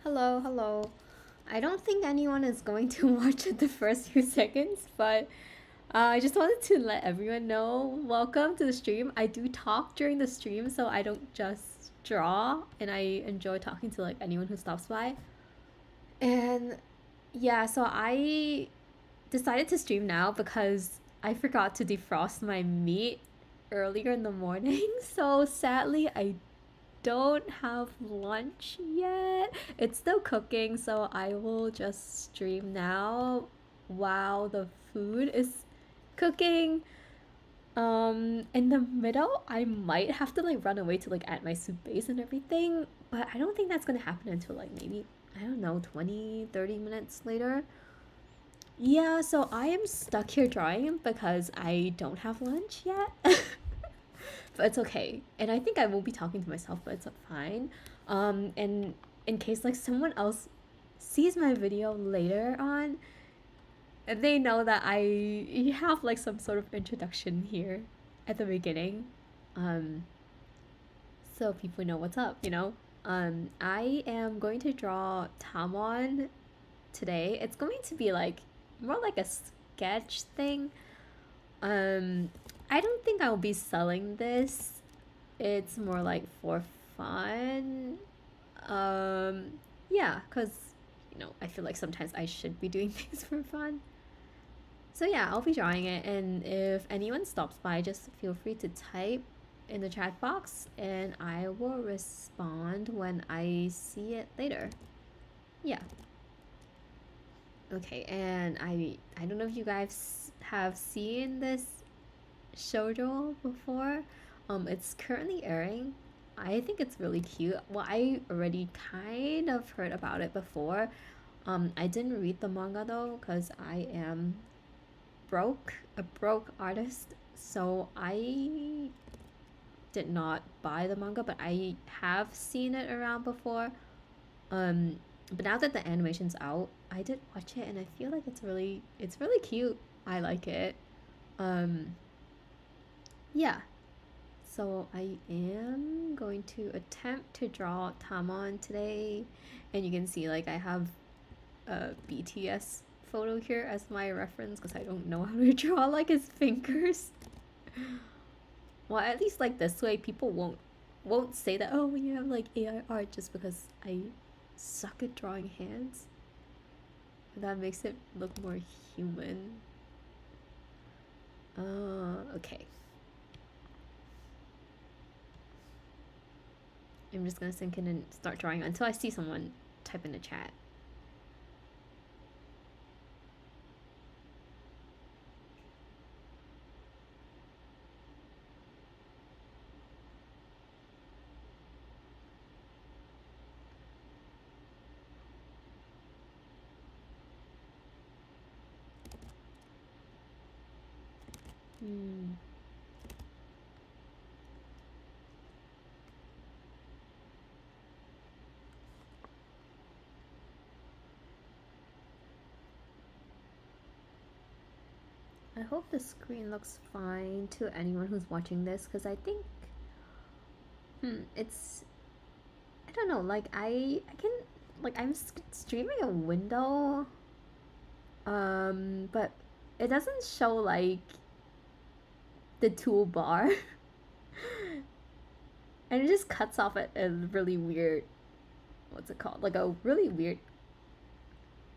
Hello, hello. I don't think anyone is going to watch it the first few seconds, but I just wanted to let everyone know. Welcome to the stream. I do talk during the stream, so I don't just draw, and I enjoy talking to like anyone who stops by. And yeah, so I decided to stream now because I forgot to defrost my meat earlier in the morning. So sadly, I don't have lunch yet. It's still cooking, so I will just stream now while the food is cooking. In the middle, I might have to like run away to like add my soup base and everything, but I don't think that's gonna happen until like maybe, I don't know, 20-30 minutes later. Yeah, so I am stuck here drawing because I don't have lunch yet. But it's okay. And I think I will be talking to myself, but it's fine. And in case like someone else sees my video later on, they know that I have like some sort of introduction here at the beginning. Um, so people know what's up, you know? I am going to draw Tamon today. It's going to be like more like a sketch thing. Um, I don't think I'll be selling this. It's more like for fun. Yeah, because, I feel like sometimes I should be doing things for fun. So yeah, I'll be drawing it, and if anyone stops by, just feel free to type in the chat box, and I will respond when I see it later. Yeah. Okay, and I don't know if you guys have seen this shoujo before. It's currently airing. I think it's really cute. Well, I already kind of heard about it before. I didn't read the manga though, because I am a broke artist, so I did not buy the manga, but I have seen it around before. But now that the animation's out, I did watch it and I feel like it's really cute. I like it. Yeah. So I am going to attempt to draw Tamon today, and you can see like I have a BTS photo here as my reference because I don't know how to draw like his fingers. Well, at least like this way people won't say that, oh, you have like AI art, just because I suck at drawing hands. That makes it look more human. Okay. I'm just gonna sink in and start drawing until I see someone type in the chat. I hope the screen looks fine to anyone who's watching this, because I think it's, I don't know, like I can, like I'm streaming a window, but it doesn't show like the toolbar. And it just cuts off at a really weird, what's it called, like a really weird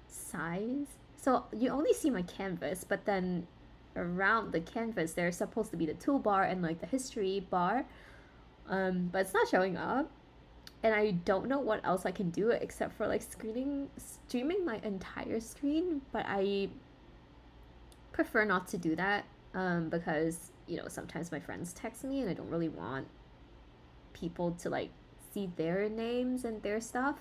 size. So you only see my canvas, but then around the canvas there's supposed to be the toolbar and like the history bar, but it's not showing up, and I don't know what else I can do except for like streaming my entire screen, but I prefer not to do that, because sometimes my friends text me and I don't really want people to like see their names and their stuff.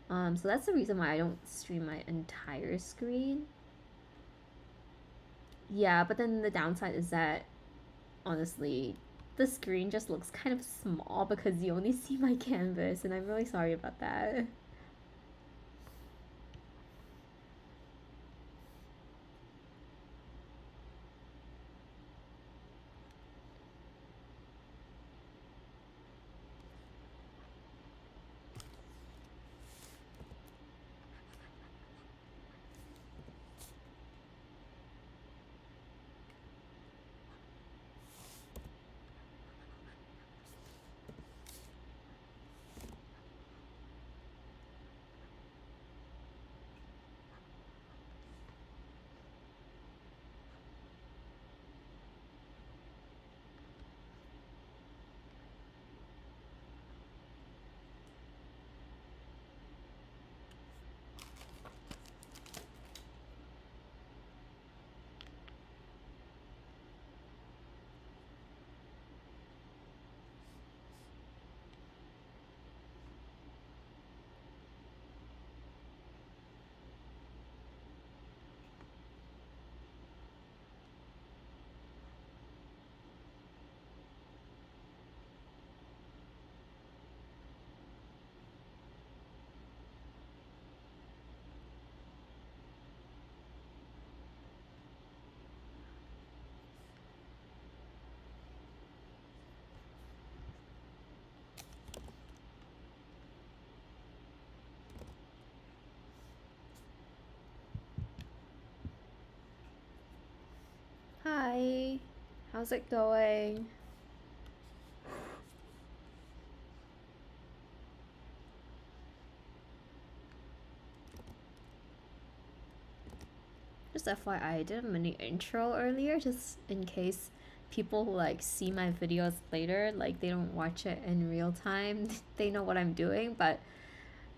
So that's the reason why I don't stream my entire screen. Yeah, but then the downside is that, honestly, the screen just looks kind of small because you only see my canvas, and I'm really sorry about that. Hi, how's it going? Just FYI, I did a mini intro earlier just in case people who like see my videos later, like they don't watch it in real time, they know what I'm doing, but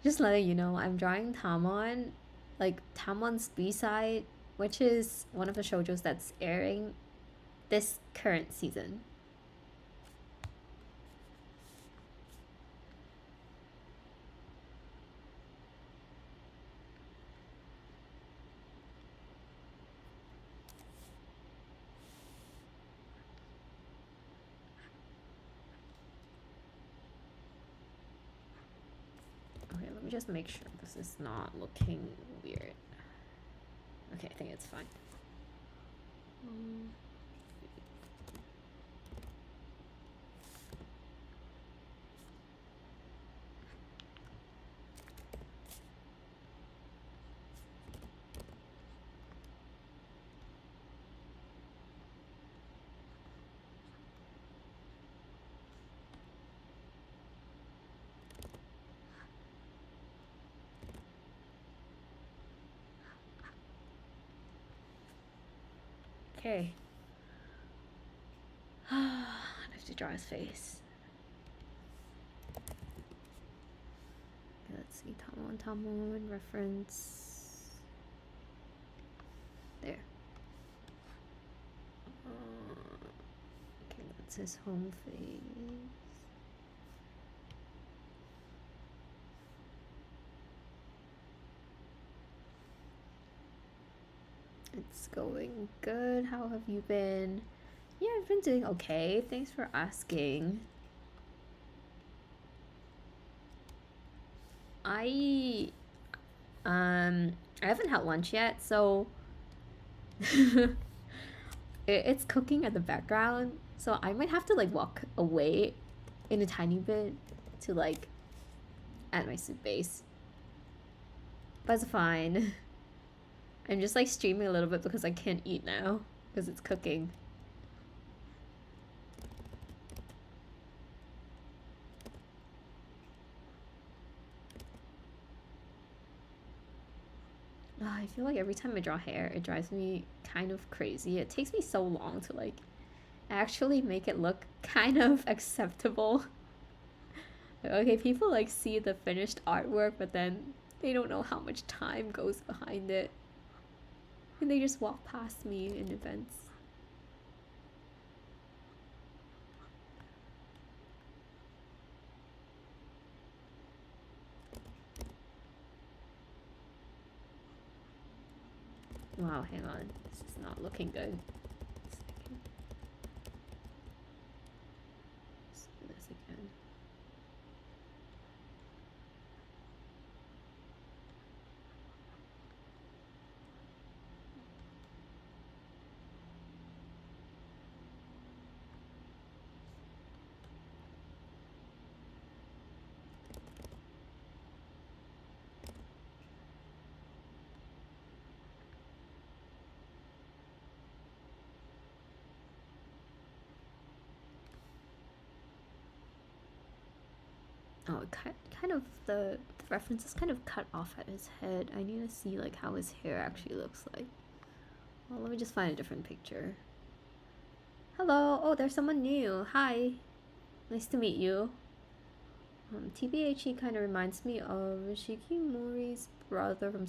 just letting you know, I'm drawing Tamon, like Tamon's B-side, which is one of the shoujos that's airing this current season. Okay, let me just make sure this is not looking weird. Okay, I think it's fine. Okay. I have to draw his face. Okay, let's see. Tamon reference. There. Okay, that's his home face. It's going good. How have you been? Yeah, I've been doing okay. Thanks for asking. I haven't had lunch yet, so it's cooking at the background, so I might have to like walk away in a tiny bit to like add my soup base. But it's fine. I'm just like streaming a little bit because I can't eat now because it's cooking. I feel like every time I draw hair, it drives me kind of crazy. It takes me so long to like actually make it look kind of acceptable. Okay, people like see the finished artwork, but then they don't know how much time goes behind it. And they just walk past me in events. Wow, hang on. This is not looking good. Let's do this again. Oh, kind of the reference is kind of cut off at his head. I need to see like how his hair actually looks like. Well, let me just find a different picture. Hello. Oh, there's someone new. Hi. Nice to meet you. TBH kind of reminds me of Shikimori's brother from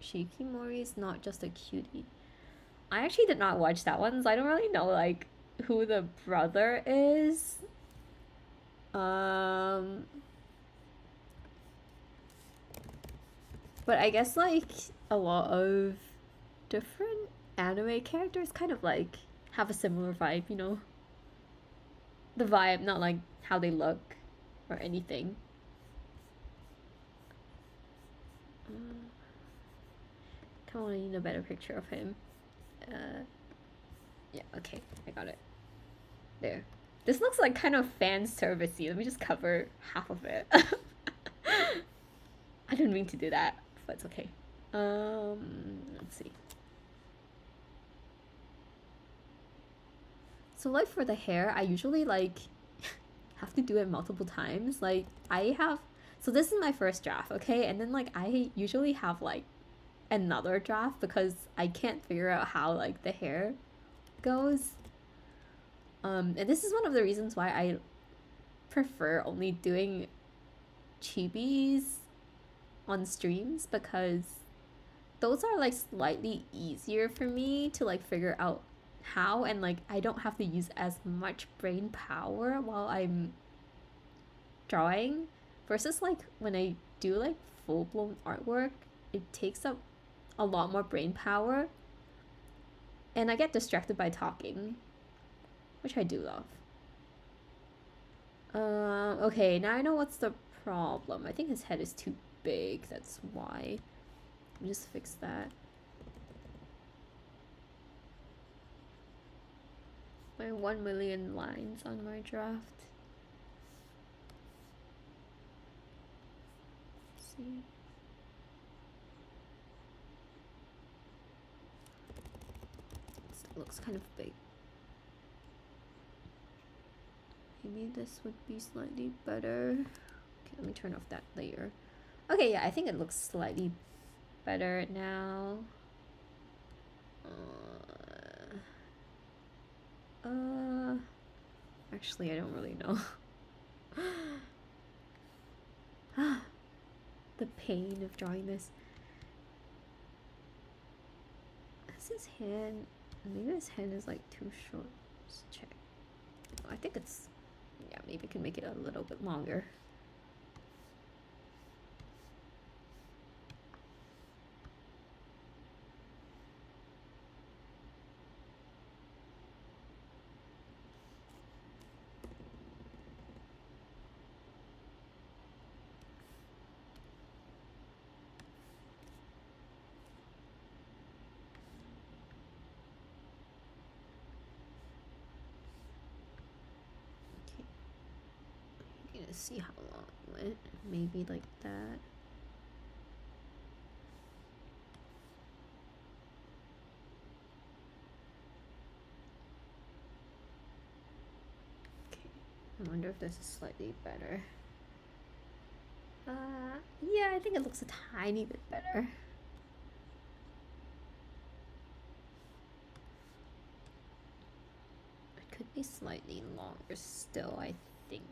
Shikimori's Not Just a Cutie. I actually did not watch that one, so I don't really know like who the brother is. But I guess like a lot of different anime characters kind of like have a similar vibe, you know? The vibe, not like how they look or anything. Come on, I need a better picture of him. Yeah, okay, I got it. There. This looks like kind of fan servicey. Let me just cover half of it. I didn't mean to do that, but it's okay. Let's see. So like for the hair, I usually like have to do it multiple times. Like I have, so this is my first draft, okay? And then like I usually have like another draft because I can't figure out how like the hair goes. And this is one of the reasons why I prefer only doing chibis on streams, because those are like slightly easier for me to like figure out how, and like I don't have to use as much brain power while I'm drawing, versus like when I do like full-blown artwork, it takes up a lot more brain power and I get distracted by talking, which I do love. Okay, now I know what's the problem. I think his head is too big, that's why. Let me just fix that. My 1 million lines on my draft. Let's see. It looks kind of big. Maybe this would be slightly better. Okay, let me turn off that layer. Okay, yeah, I think it looks slightly better now. Actually, I don't really know. The pain of drawing this. Is his hand? Maybe his hand is like too short. Let's check. I think it's, yeah, maybe I can make it a little bit longer. See how long it went. Maybe like that. Okay, I wonder if this is slightly better. Yeah, I think it looks a tiny bit better. It could be slightly longer still, I think.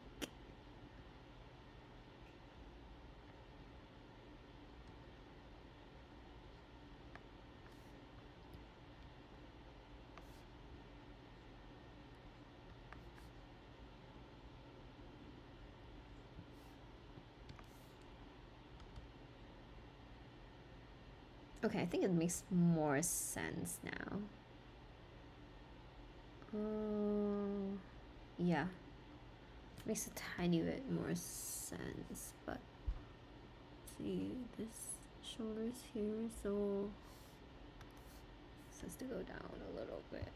Okay, I think it makes more sense now. Yeah. Makes a tiny bit more sense, but see, this shoulder's here, so this has to go down a little bit.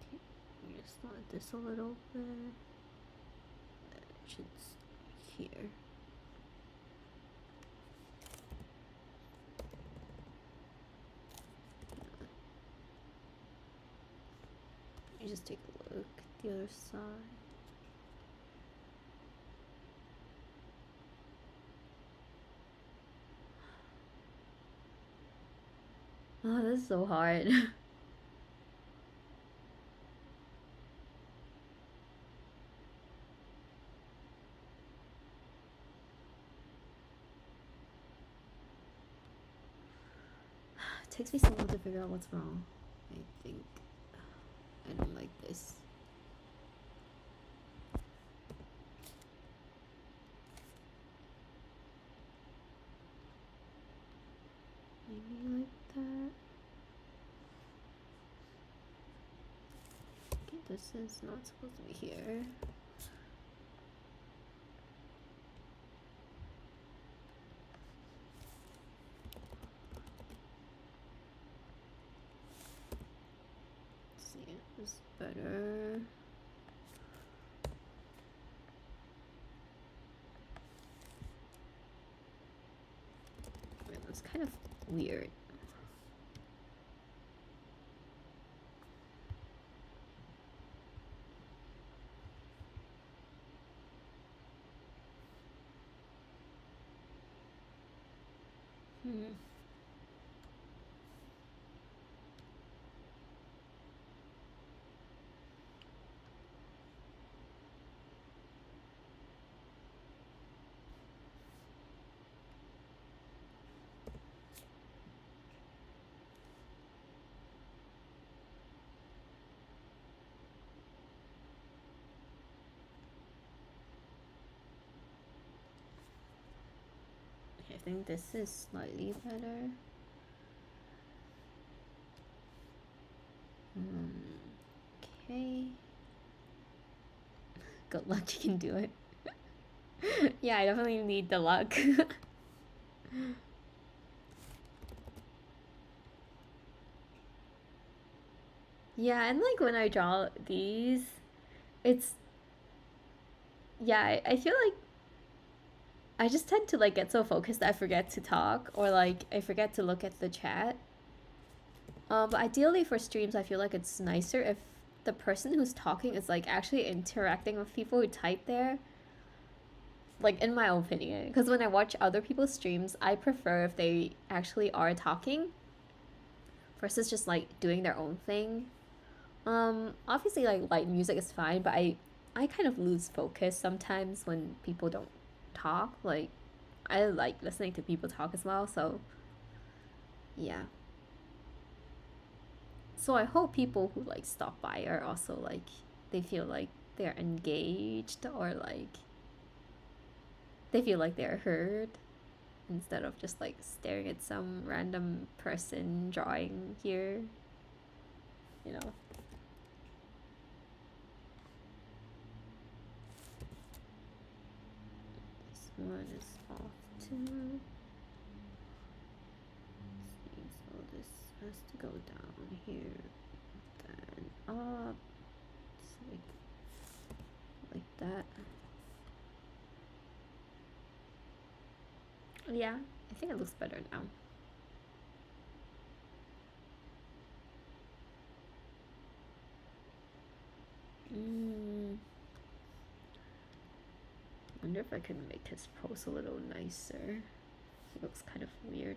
Okay, we just slide this a little bit. It should be here. You just take a look at the other side. Oh, this is so hard. It takes me so long to figure out what's wrong. I think I don't like this. Maybe like that. Okay, this is not supposed to be here. Let's see, this is better. kind of weird. I think this is slightly better. Okay. Good luck, you can do it. Yeah, I definitely need the luck. Yeah, and like when I draw these, it's yeah, I feel like I just tend to like get so focused that I forget to talk or like I forget to look at the chat. But ideally for streams, I feel like it's nicer if the person who's talking is like actually interacting with people who type there. Like in my opinion, because when I watch other people's streams, I prefer if they actually are talking versus just like doing their own thing. Obviously like light music is fine, but I kind of lose focus sometimes when people don't talk. Like I like listening to people talk as well, so yeah. So I hope people who like stop by are also like they feel like they're engaged or like they feel like they're heard instead of just like staring at some random person drawing here, you know. This one is off too. So this has to go down here, then up, like that. Yeah, I think it looks better now. Wonder if I can make his pose a little nicer. He looks kind of weird.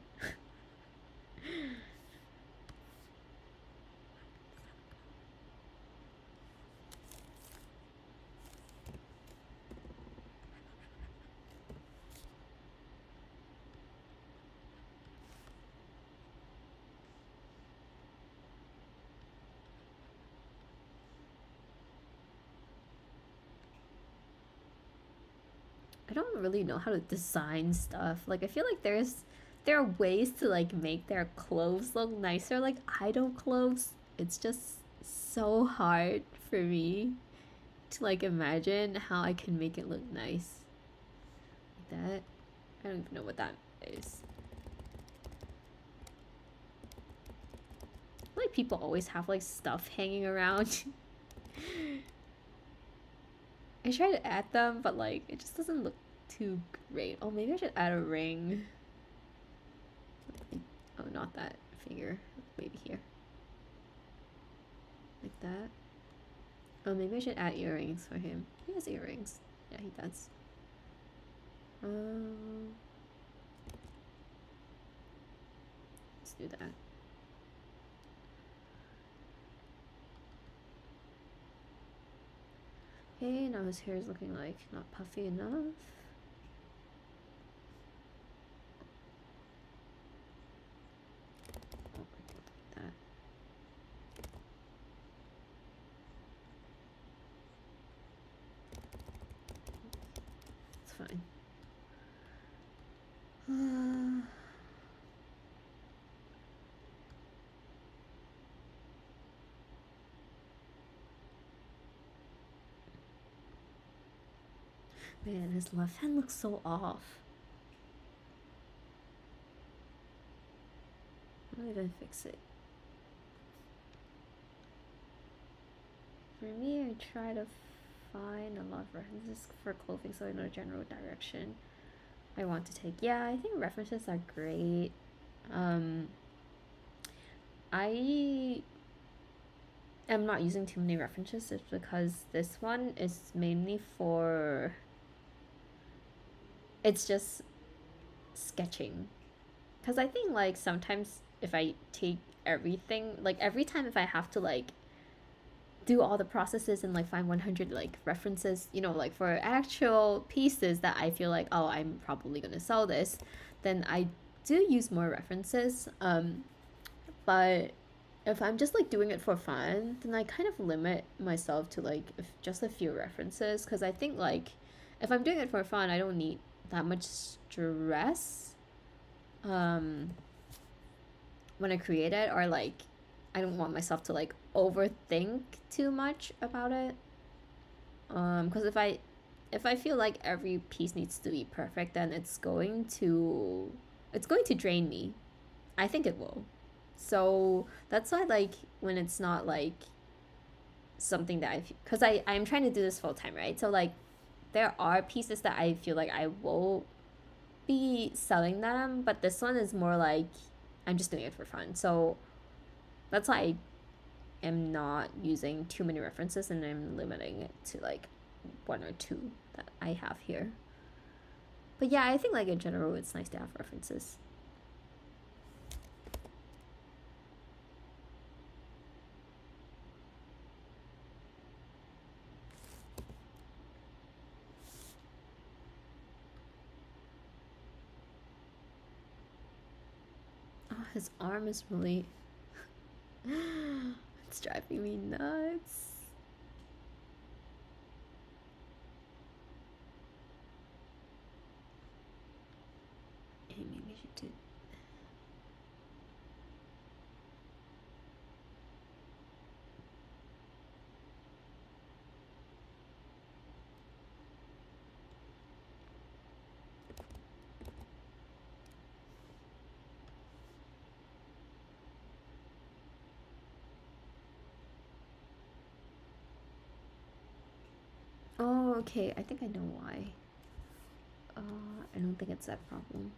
I don't really know how to design stuff. Like I feel like there are ways to like make their clothes look nicer. Like idol clothes, it's just so hard for me to like imagine how I can make it look nice. Like that. I don't even know what that is. Like people always have like stuff hanging around. I try to add them, but like it just doesn't look too great. Oh, maybe I should add a ring. Oh, not that figure. Maybe here. Like that. Oh, maybe I should add earrings for him. He has earrings. Yeah, he does. Let's do that. Okay, now his hair is looking like not puffy enough. Oh, like that. It's fine. Man, his left hand looks so off. I'll even fix it. For me, I try to find a lot of references for clothing so I know the general direction I want to take. Yeah, I think references are great. I am not using too many references just because this one is mainly for, it's just sketching. Because I think like sometimes if I take everything, like every time if I have to like do all the processes and like find 100 like references, you know, like for actual pieces that I feel like, oh, I'm probably gonna sell this, then I do use more references. But if I'm just like doing it for fun, then I kind of limit myself to like just a few references, because I think like if I'm doing it for fun, I don't need that much stress when I create it, or like I don't want myself to like overthink too much about it. Because if I feel like every piece needs to be perfect, then it's going to drain me. I think it will. So that's why like when it's not like something that because I'm trying to do this full time, right? So like there are pieces that I feel like I will be selling them, but this one is more like I'm just doing it for fun. So that's why I am not using too many references, and I'm limiting it to like one or two that I have here. But yeah, I think like in general it's nice to have references. Oh, his arm is really it's driving me nuts. Hey, maybe we should do. Oh, okay. I think I know why. I don't think it's that problem.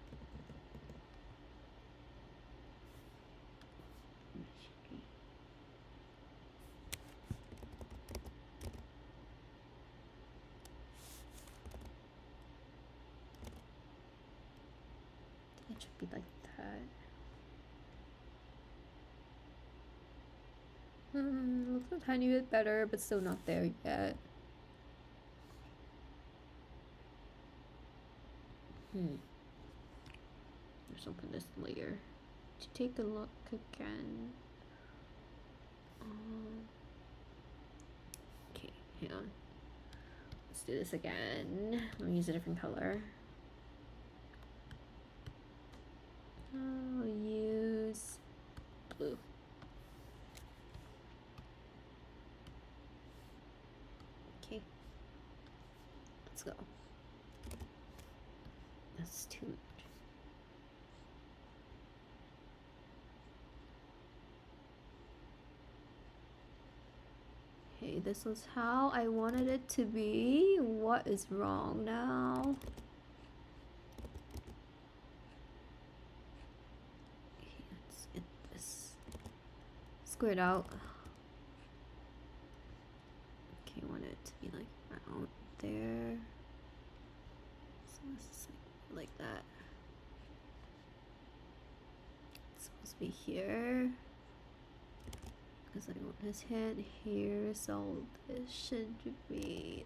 It should be like that. Looks a tiny bit better, but still not there yet. Let's open this layer to take a look again. Okay, hang on. Let's do this again. Let me use a different color. I'll use blue. Okay, let's go. That's too much. Okay, this was how I wanted it to be. What is wrong now? Okay, let's get this squared out. Okay, I want it to be like around there. So this is like that. It's supposed to be here, because I want his head here, so this should be.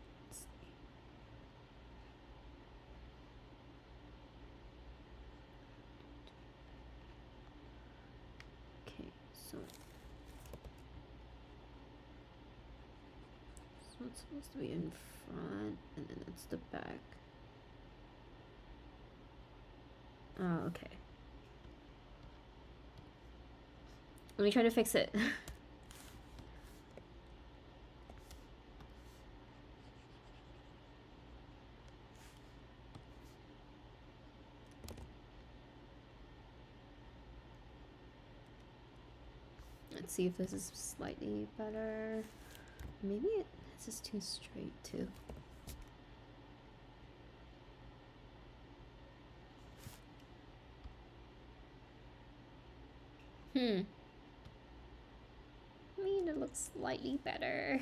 Okay, so it's supposed to be in front, and then it's the back. Oh, okay. Let me try to fix it. Let's see if this is slightly better. Maybe this is too straight too. I mean, it looks slightly better.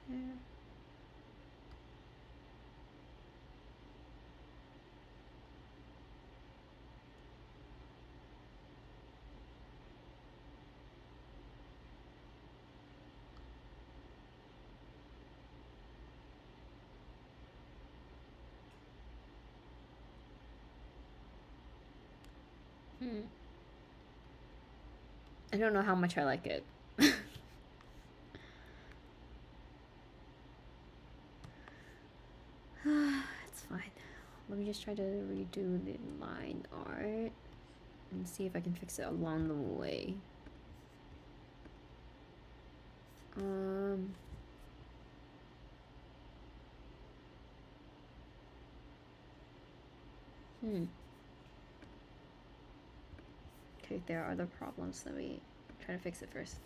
There. I don't know how much I like it. It's fine. Let me just try to redo the line art and see if I can fix it along the way. Okay, there are other problems. Let me try to fix it first.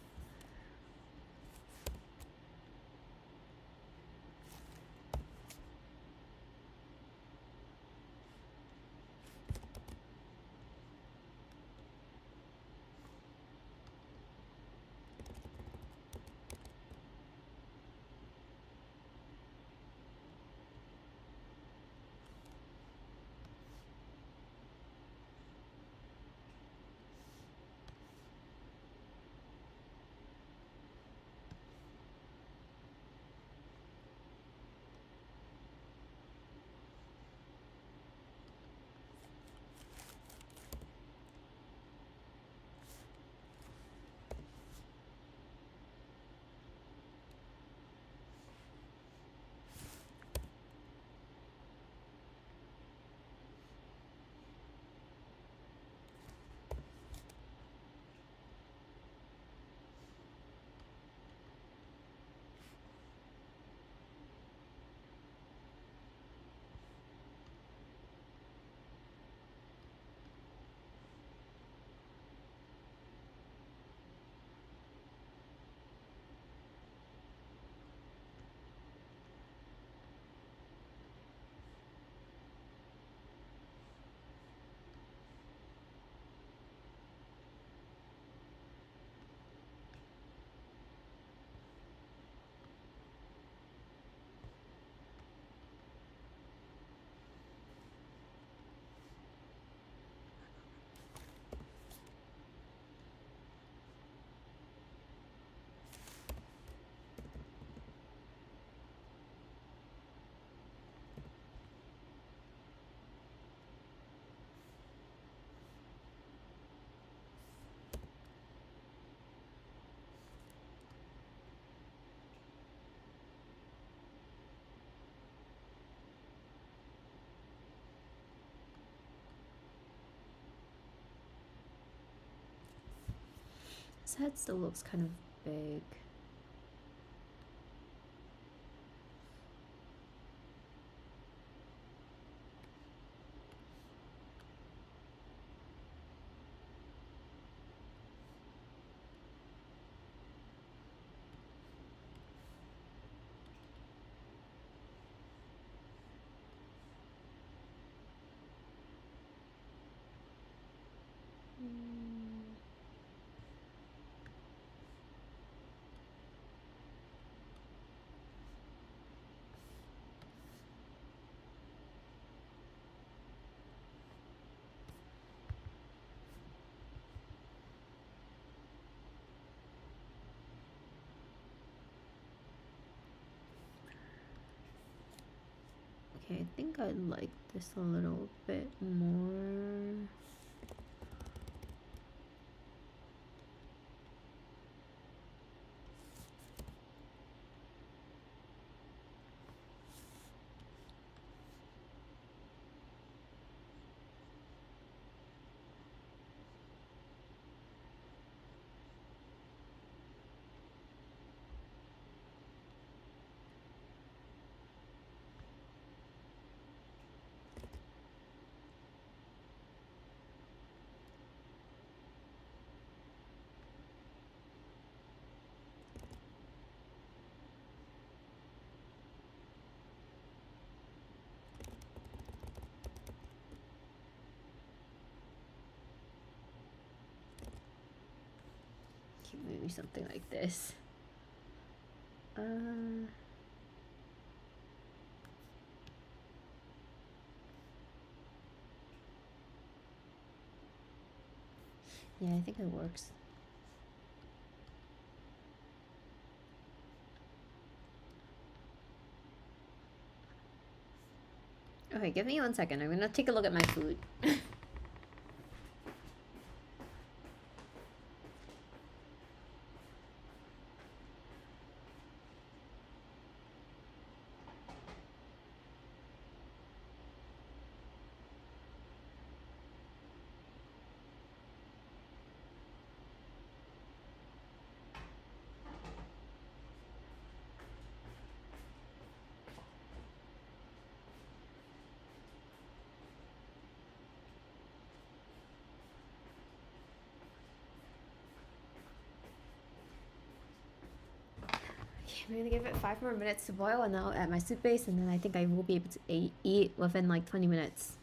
His head still looks kind of big. Okay, I think I like this a little bit more. Okay, maybe something like this. Yeah, I think it works. Okay, give me 1 second. I'm gonna take a look at my food. I'm gonna give it 5 more minutes to boil, and I'll add my soup base, and then I think I will be able to eat within like 20 minutes.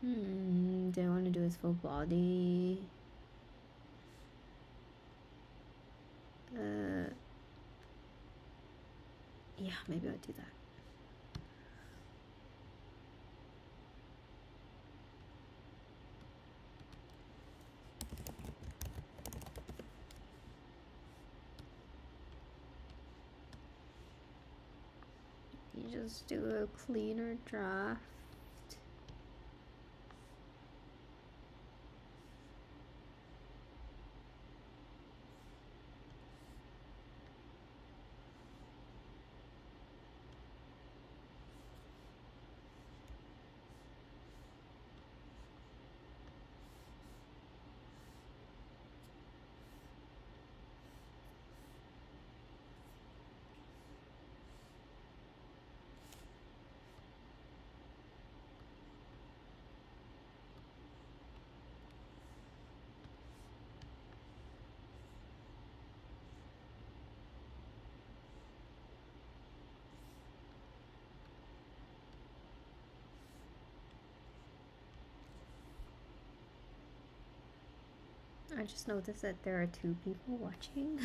Do I want to do his full body? Yeah, maybe I'll do that. You just do a cleaner draft. I just noticed that there are 2 people watching.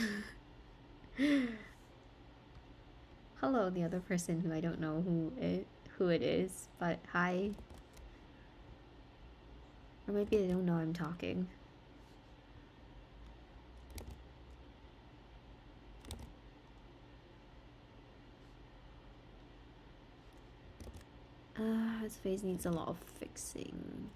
Hello, the other person who I don't know who it is, but hi. Or maybe they don't know I'm talking. His face needs a lot of fixing.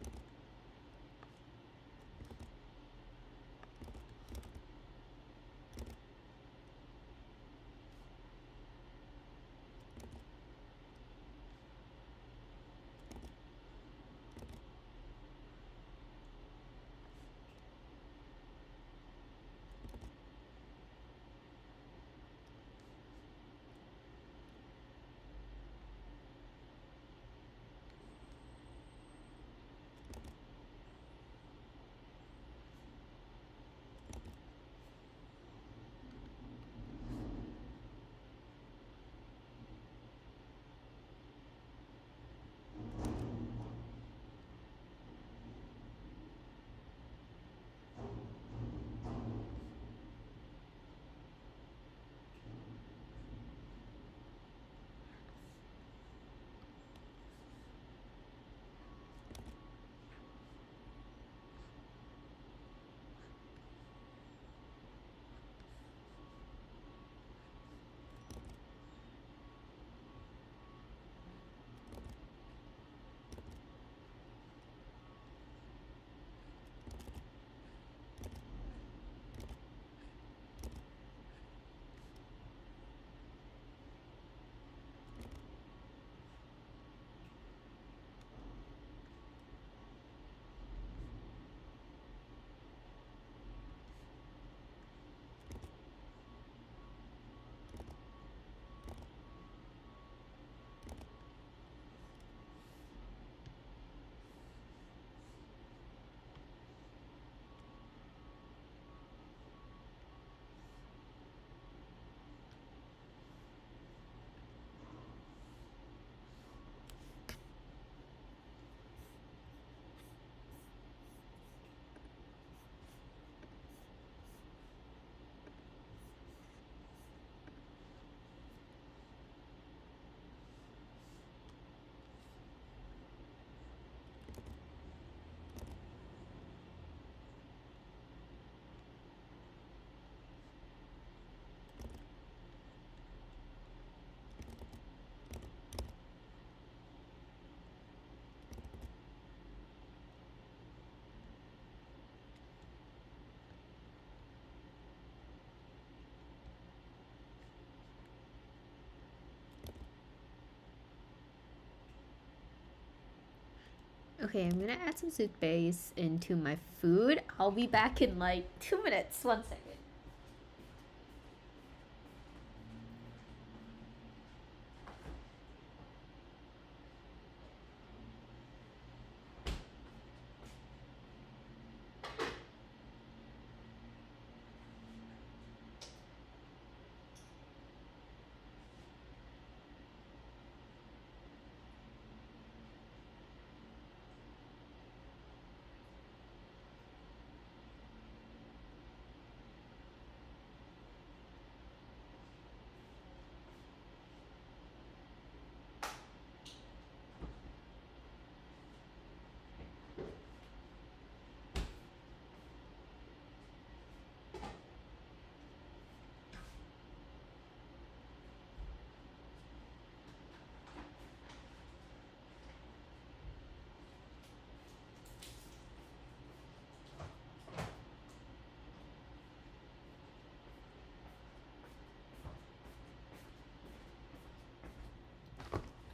Okay, I'm gonna add some toothpaste into my food. I'll be back in like 2 minutes. 1 second.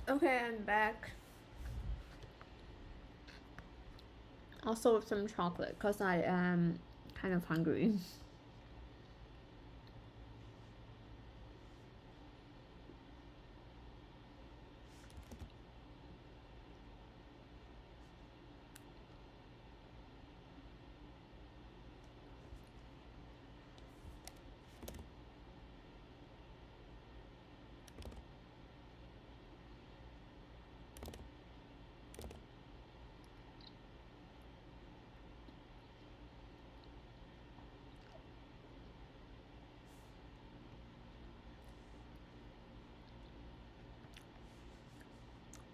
Okay, I'm back. Also with some chocolate because I am kind of hungry.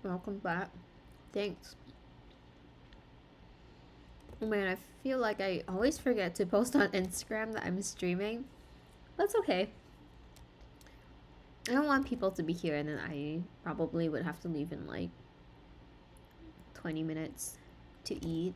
Welcome back. Thanks. Oh man, I feel like I always forget to post on Instagram that I'm streaming. That's okay. I don't want people to be here and then I probably would have to leave in like 20 minutes to eat.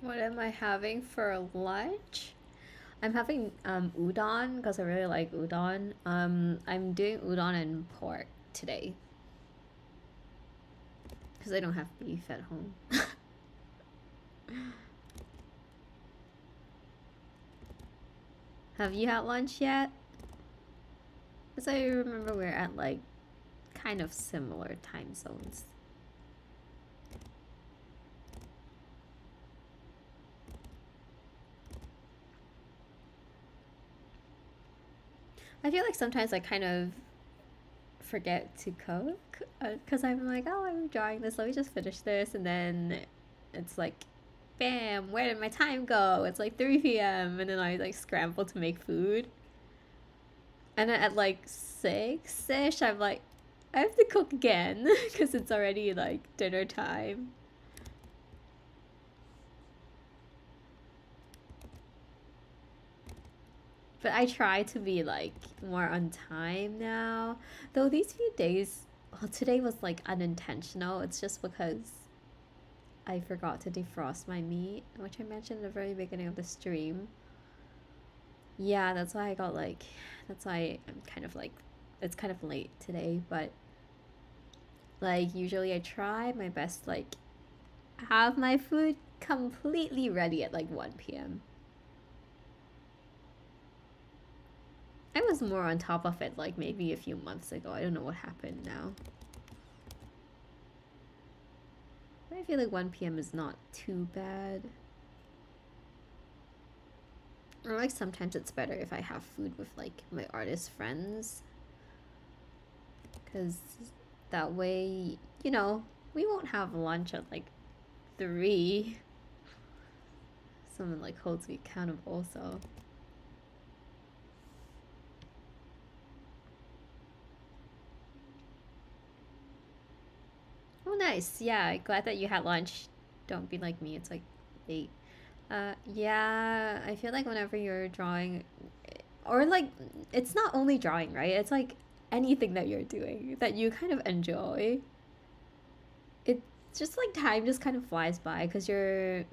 What am I having for lunch? I'm having udon because I really like udon. I'm doing udon and pork today because I don't have beef at home. Have you had lunch yet? Because I remember we're at like kind of similar time zones. I feel like sometimes I kind of forget to cook because I'm like, oh, I'm drawing this, let me just finish this, and then it's like, bam, where did my time go? It's like 3 p.m. and then I like scramble to make food, and then at like 6ish I'm like, I have to cook again because it's already like dinner time. But I try to be like more on time now. Though these few days, well, today was like unintentional. It's just because I forgot to defrost my meat, which I mentioned at the very beginning of the stream. Yeah, that's why I got like, that's why I'm kind of like, it's kind of late today, but like usually I try my best, like have my food completely ready at like 1 p.m. I was more on top of it like maybe a few months ago. I don't know what happened now. But I feel like 1 p.m. is not too bad. Or like sometimes it's better if I have food with like my artist friends, because that way, you know, we won't have lunch at like 3. Someone like holds me accountable, so. Oh, nice. Yeah, glad that you had lunch. Don't be like me, it's like 8. Yeah, I feel like whenever you're drawing, or like, it's not only drawing, right? It's like anything that you're doing that you kind of enjoy. It's just like time just kind of flies by because you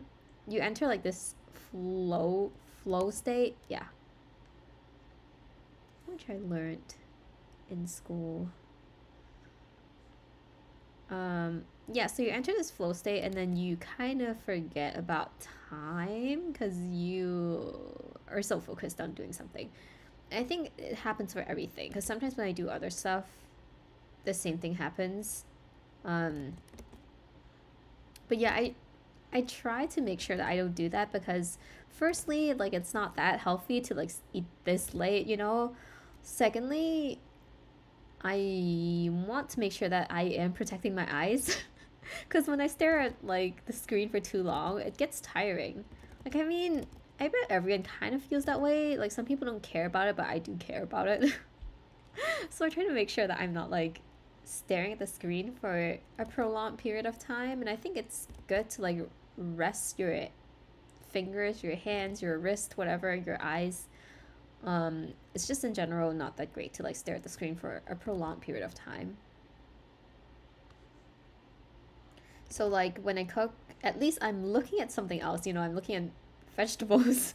enter like this flow state. Yeah, which I learned in school. Yeah, so you enter this flow state and then you kind of forget about time because you are so focused on doing something. I think it happens for everything because sometimes when I do other stuff, the same thing happens. But yeah, I try to make sure that I don't do that because firstly, like it's not that healthy to like eat this late, you know? Secondly, I want to make sure that I am protecting my eyes because when I stare at like the screen for too long, it gets tiring. Like I mean, I bet everyone kind of feels that way. Like some people don't care about it, but I do care about it. So I try to make sure that I'm not like staring at the screen for a prolonged period of time, and I think it's good to like rest your fingers, your hands, your wrist, whatever, your eyes. It's just in general not that great to like stare at the screen for a prolonged period of time. So like when I cook, at least I'm looking at something else, you know, I'm looking at vegetables,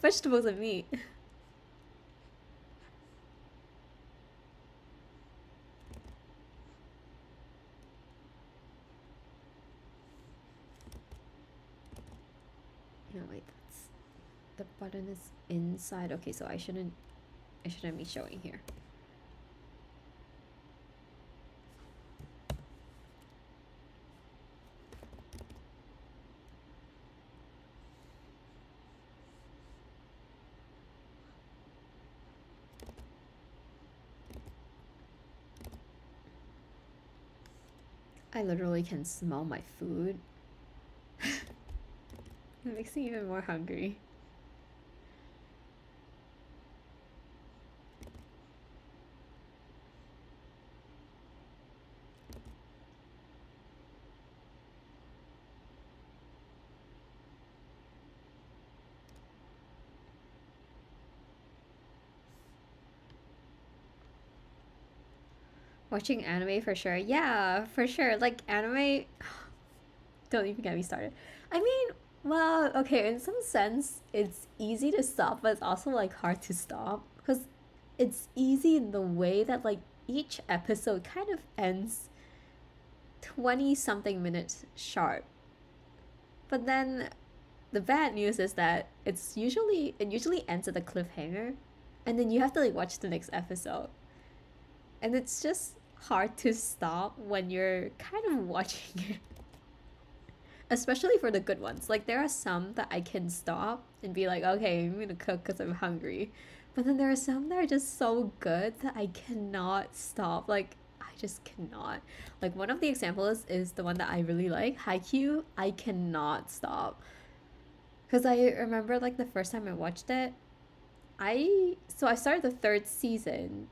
vegetables and meat. No, wait, that's the button is inside. Okay, so I shouldn't be showing here. I literally can smell my food. It makes me even more hungry. Watching anime for sure. Yeah, for sure. Like anime, don't even get me started. I mean, well, okay, in some sense, it's easy to stop, but it's also like hard to stop because it's easy in the way that like each episode kind of ends 20 something minutes sharp. But then the bad news is that it usually ends at a cliffhanger and then you have to like watch the next episode. And it's just hard to stop when you're kind of watching it. Especially for the good ones. Like there are some that I can stop and be like, okay, I'm gonna cook because I'm hungry. But then there are some that are just so good that I cannot stop. Like I just cannot. Like one of the examples is the one that I really like, Haikyuu. I cannot stop. Because I remember like the first time I watched it, I started the third season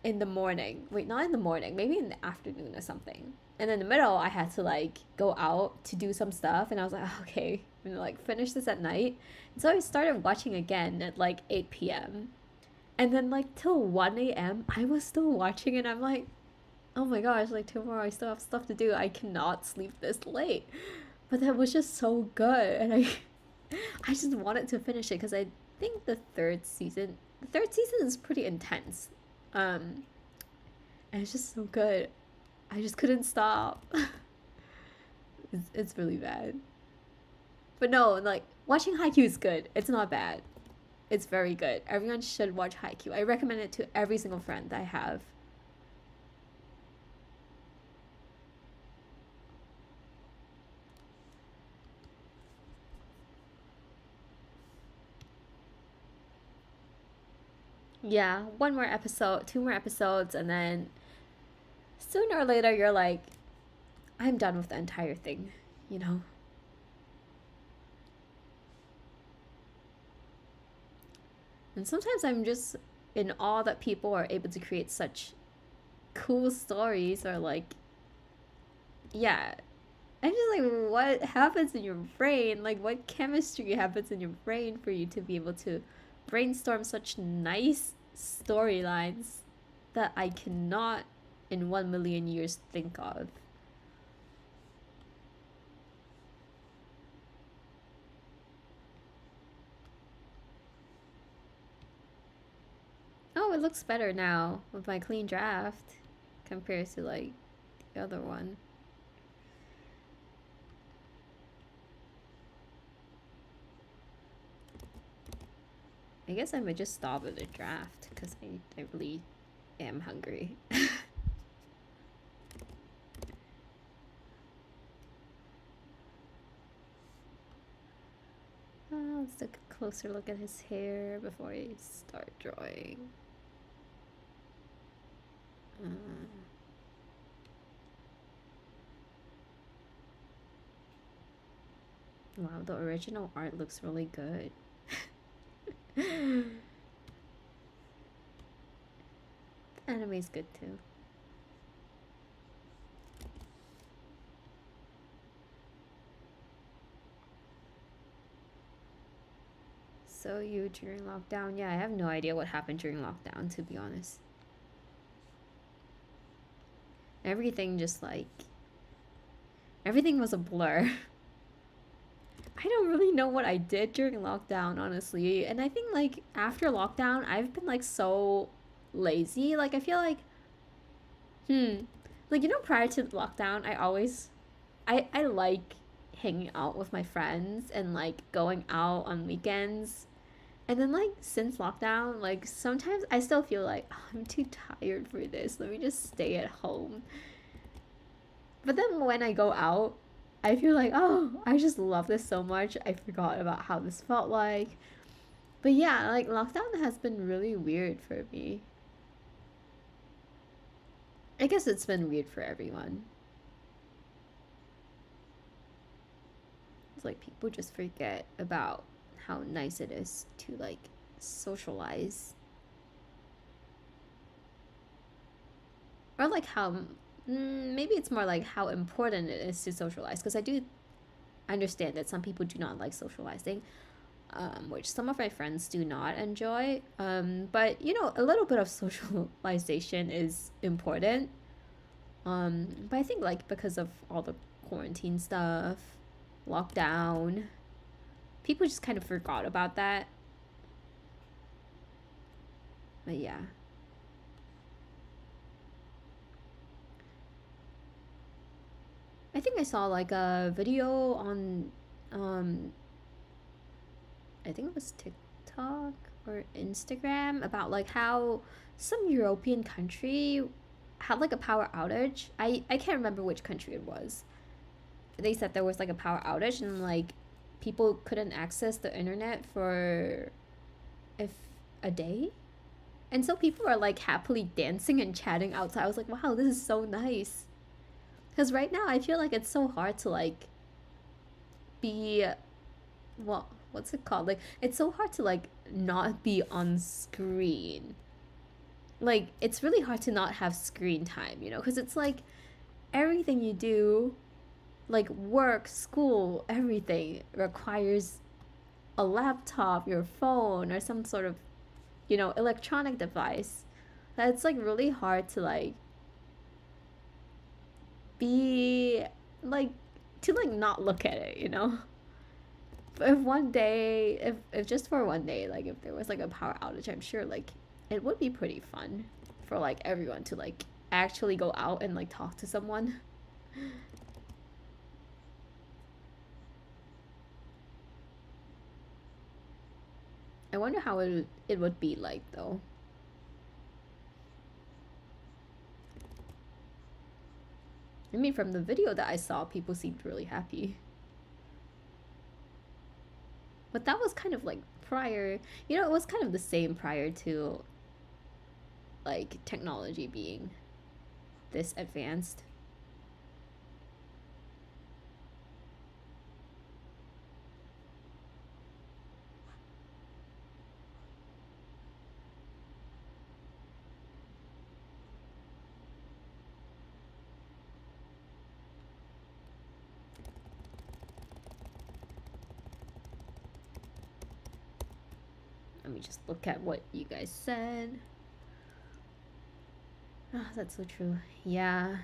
in the morning. Wait, not in the morning, maybe in the afternoon or something. And in the middle, I had to like go out to do some stuff, and I was like, "Oh, okay, I'm gonna like finish this at night." And so I started watching again at like 8 p.m. And then like till 1 a.m. I was still watching, and I'm like, "Oh my gosh, like tomorrow I still have stuff to do. I cannot sleep this late." But that was just so good, and I just wanted to finish it because I think the third season is pretty intense. Um, and it's just so good. I just couldn't stop. It's really bad. But no, like watching Haikyuu is good. It's not bad. It's very good. Everyone should watch Haikyuu. I recommend it to every single friend I have. Yeah, one more episode, two more episodes, and then sooner or later you're like, I'm done with the entire thing, you know? And sometimes I'm just in awe that people are able to create such cool stories, or like, yeah. I'm just like, what happens in your brain? Like, what chemistry happens in your brain for you to be able to brainstorm such nice storylines that I cannot in 1 million years think of? Oh, it looks better now with my clean draft compared to like the other one. I guess I might just stop at the draft because I really am hungry. Let's take a closer look at his hair before I start drawing. Wow, the original art looks really good. The anime's good too. So you during lockdown? Yeah, I have no idea what happened during lockdown, to be honest. Everything just like... Everything was a blur. I don't really know what I did during lockdown, honestly. And I think like after lockdown, I've been like so lazy. Like I feel like, like, you know, prior to lockdown, I like hanging out with my friends and like going out on weekends. And then like since lockdown, like sometimes I still feel like, oh, I'm too tired for this. Let me just stay at home. But then when I go out, I feel like, oh, I just love this so much. I forgot about how this felt like. But yeah, like lockdown has been really weird for me. I guess it's been weird for everyone. It's like people just forget about how nice it is to like socialize. Or like how maybe it's more like how important it is to socialize, because I do understand that some people do not like socializing, which some of my friends do not enjoy. But you know, a little bit of socialization is important. But I think like because of all the quarantine stuff, lockdown, people just kind of forgot about that. But yeah. I think I saw like a video on I think it was TikTok or Instagram about like how some European country had like a power outage. I can't remember which country it was. They said there was like a power outage and like people couldn't access the internet for if a day. And so people are like happily dancing and chatting outside. I was like, wow, this is so nice. Because right now I feel like it's so hard to like be, well, what's it called? Like, it's so hard to like not be on screen. Like, it's really hard to not have screen time, you know? Because it's like everything you do, like work, school, everything requires a laptop, your phone, or some sort of, you know, electronic device. That it's like really hard to like be like to like not look at it, you know? If one day, if just for one day, like if there was like a power outage, I'm sure like it would be pretty fun for like everyone to like actually go out and like talk to someone. I wonder how it would be like though. I mean, from the video that I saw, people seemed really happy. But that was kind of like prior, you know, it was kind of the same prior to like technology being this advanced. Let me just look at what you guys said. Ah, that's so true. Yeah.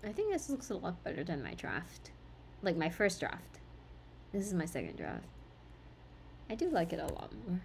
I think this looks a lot better than my draft. Like my first draft. This is my second draft. I do like it a lot more.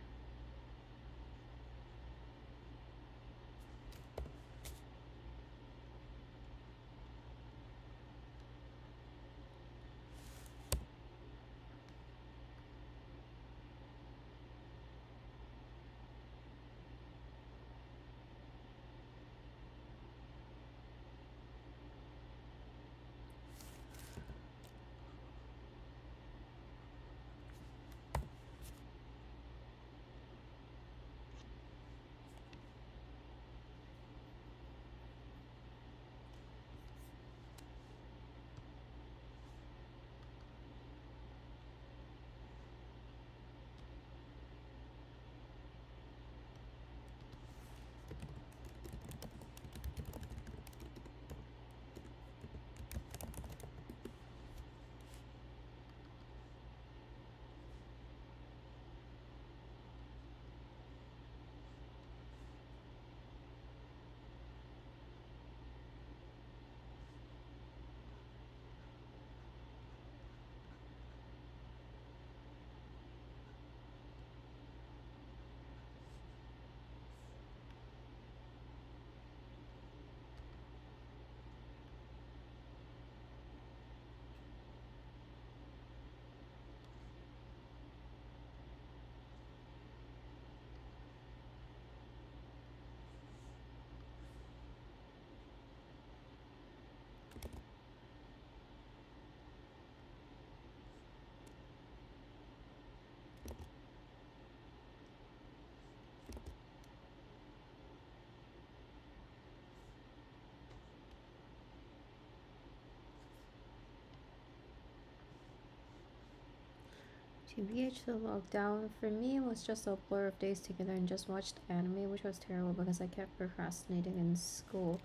TBH, the lockdown for me was just a blur of days together and just watched anime, which was terrible because I kept procrastinating in school.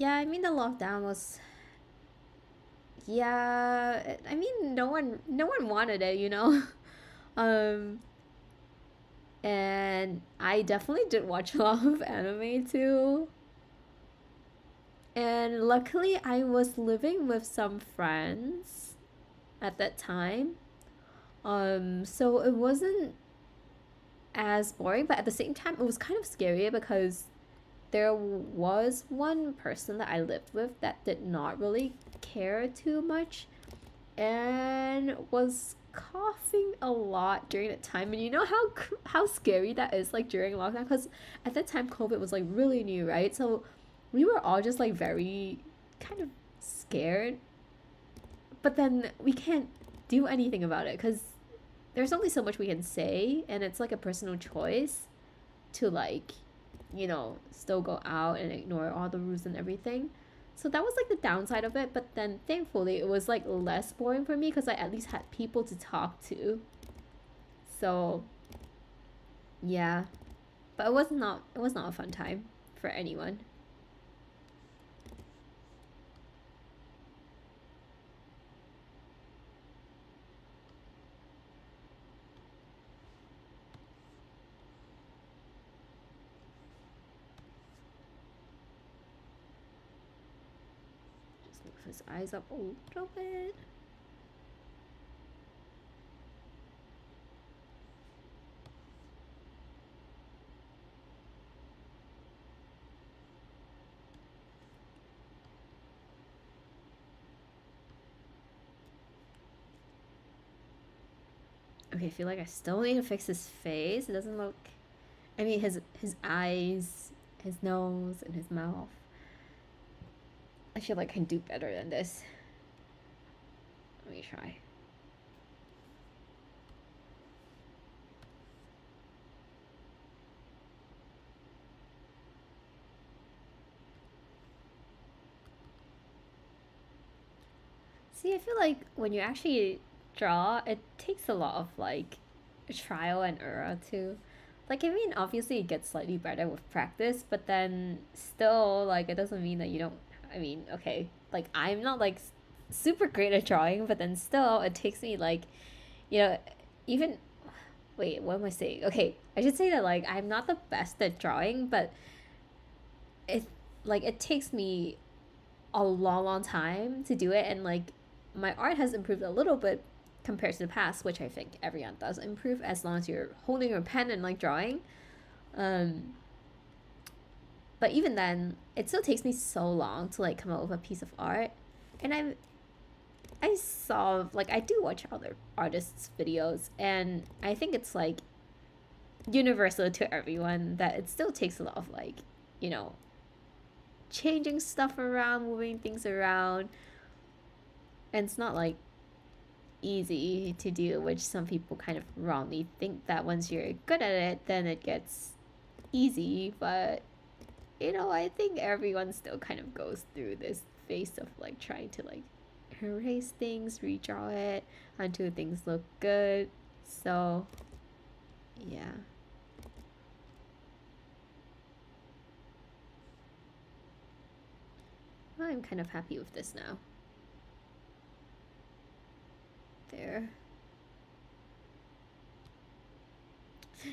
I mean the lockdown was, yeah, I mean no one wanted it, you know. um and I definitely did watch a lot of anime too. And luckily I was living with some friends at that time. So it wasn't as boring, but at the same time, it was kind of scary because there was one person that I lived with that did not really care too much and was coughing a lot during that time. And you know how scary that is, like during lockdown, because at that time COVID was like really new, right? So we were all just like very kind of scared, but then we can't do anything about it because there's only so much we can say, and it's like a personal choice to, like, you know, still go out and ignore all the rules and everything. So that was like the downside of it, but then thankfully it was like less boring for me because I at least had people to talk to. So yeah, but it was not a fun time for anyone. his eyes up a little bit. Okay, I feel like I still need to fix his face. It doesn't look... I mean, his eyes, his nose, and his mouth. I feel like I can do better than this. Let me try. See, I feel like when you actually draw, it takes a lot of like trial and error too. Like, I mean, obviously it gets slightly better with practice, but then still, like, it doesn't mean that you don't... I mean, okay, like, I'm not like super great at drawing, but then still it takes me like, you know, even... Wait, what am I saying? Okay, I should say that like I'm not the best at drawing, but it takes me a long time to do it, and like my art has improved a little bit compared to the past, which I think everyone does improve as long as you're holding your pen and like drawing. But even then, it still takes me so long to like come up with a piece of art. And I saw, like, I do watch other artists' videos, and I think it's like universal to everyone that it still takes a lot of like, you know, changing stuff around, moving things around. And it's not like easy to do, which some people kind of wrongly think that once you're good at it, then it gets easy. But you know, I think everyone still kind of goes through this phase of like trying to like erase things, redraw it until things look good. So yeah. I'm kind of happy with this now. There.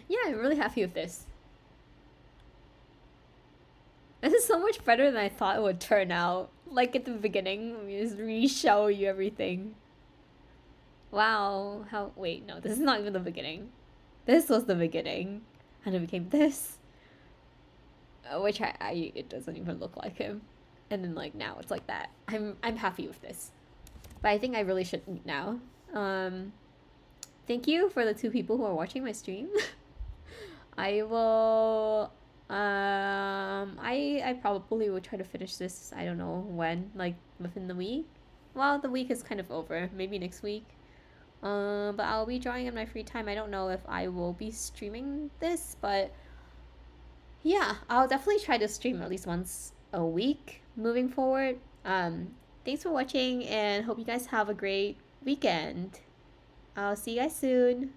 Yeah, I'm really happy with this. This is so much better than I thought it would turn out. Like at the beginning, let me just re-show you everything. Wow, how... Wait, no, this is not even the beginning. This was the beginning. And it became this. Which it doesn't even look like him. And then like now it's like that. I'm happy with this. But I think I really should eat now. Thank you for the 2 people who are watching my stream. I will... I probably will try to finish this, I don't know when, like within the week. Well, the week is kind of over, maybe next week. But I'll be drawing in my free time. I don't know if I will be streaming this, but yeah, I'll definitely try to stream at least once a week moving forward. Thanks for watching, and hope you guys have a great weekend. I'll see you guys soon.